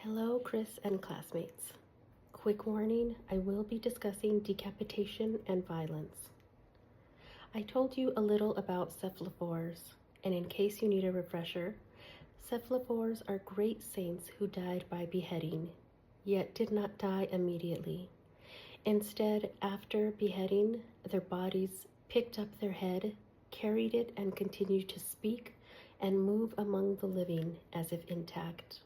Hello, Chris and classmates. Quick warning, I will be discussing decapitation and violence. I told you a little about cephalophores, and in case you need a refresher, cephalophores are great saints who died by beheading, yet did not die immediately. Instead, after beheading, their bodies picked up their head, carried it, and continued to speak and move among the living as if intact.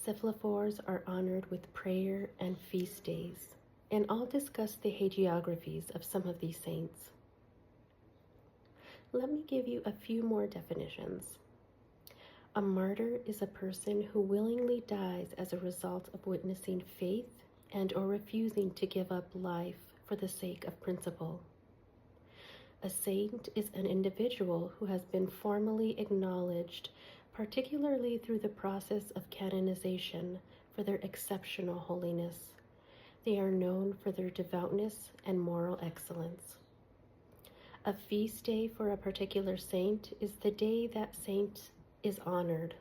Cephalophores are honored with prayer and feast days, and I'll discuss the hagiographies of some of these saints. Let me give you a few more definitions. A martyr is a person who willingly dies as a result of witnessing faith and or refusing to give up life for the sake of principle. A saint is an individual who has been formally acknowledged, particularly through the process of canonization, for their exceptional holiness. They are known for their devoutness and moral excellence. A feast day for a particular saint is the day that saint is honored,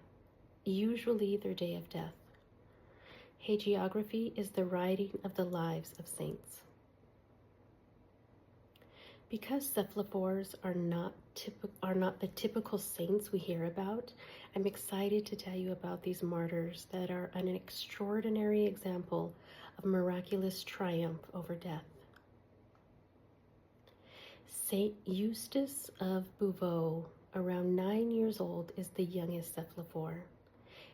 usually their day of death. Hagiography is the writing of the lives of saints. Because cephalophores are not the typical saints we hear about, I'm excited to tell you about these martyrs that are an extraordinary example of miraculous triumph over death. Saint Eustace of Beauvais, around 9 years old, is the youngest cephalophore,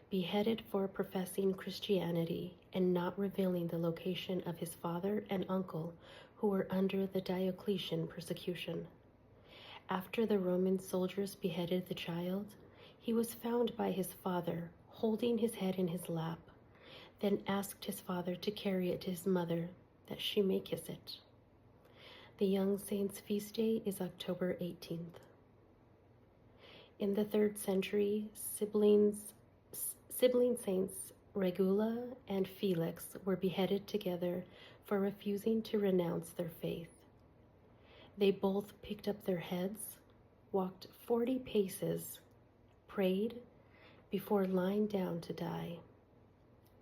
beheaded for professing Christianity and not revealing the location of his father and uncle, who were under the Diocletian persecution. After the Roman soldiers beheaded the child, he was found by his father, holding his head in his lap, then asked his father to carry it to his mother, that she may kiss it. The young saint's feast day is October 18th. In the 3rd century, sibling saints Regula and Felix were beheaded together for refusing to renounce their faith. They both picked up their heads, walked 40 paces, prayed, before lying down to die.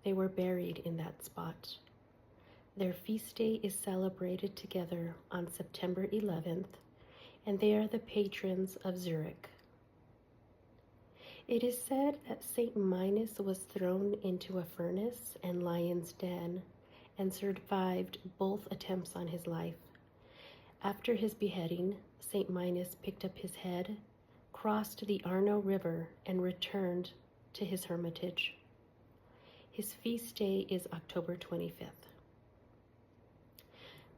They were buried in that spot. Their feast day is celebrated together on September 11th, and they are the patrons of Zurich. It is said that Saint Minus was thrown into a furnace and lion's den and survived both attempts on his life. After his beheading, Saint Minus picked up his head, crossed the Arno River, and returned to his hermitage. His feast day is October 25th.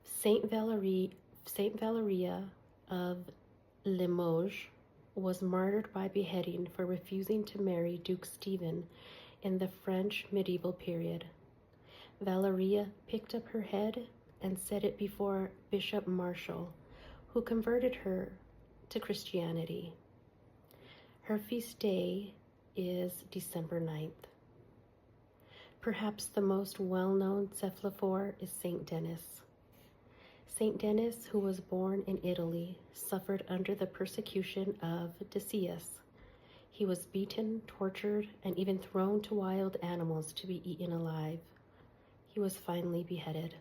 Saint Valeria of Limoges was martyred by beheading for refusing to marry Duke Stephen in the French medieval period. Valeria picked up her head and set it before Bishop Marshall, who converted her to Christianity. Her feast day is December 9th. Perhaps the most well-known cephalophore is Saint Denis. Saint Denis, who was born in Italy, suffered under the persecution of Decius. He was beaten, tortured, and even thrown to wild animals to be eaten alive. He was finally beheaded.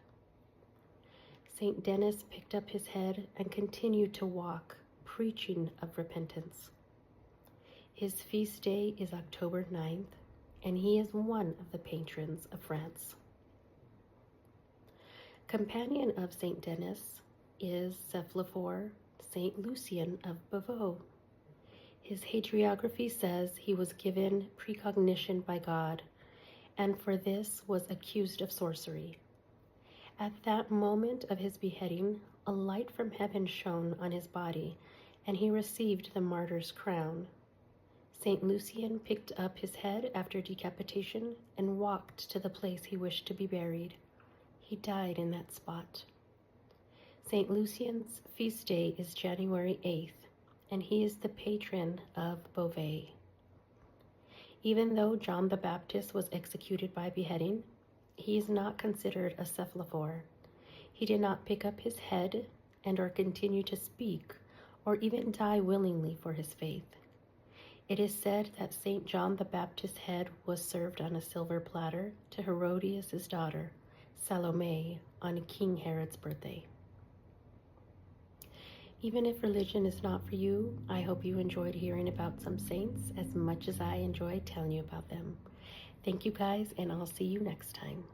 Saint Denis picked up his head and continued to walk, preaching of repentance. His feast day is October 9th, and he is one of the patrons of France. Companion of Saint Denis is cephalophore Saint Lucian of Beauvais. His hagiography says he was given precognition by God, and for this was accused of sorcery. At that moment of his beheading, a light from heaven shone on his body, and he received the martyr's crown. Saint Lucian picked up his head after decapitation and walked to the place he wished to be buried. He died in that spot. Saint Lucian's feast day is January 8th, and he is the patron of Beauvais. Even though John the Baptist was executed by beheading, he is not considered a cephalophore. He did not pick up his head and or continue to speak or even die willingly for his faith. It is said that St. John the Baptist's head was served on a silver platter to Herodias' daughter, Salome, on King Herod's birthday. Even if religion is not for you, I hope you enjoyed hearing about some saints as much as I enjoyed telling you about them. Thank you guys, and I'll see you next time.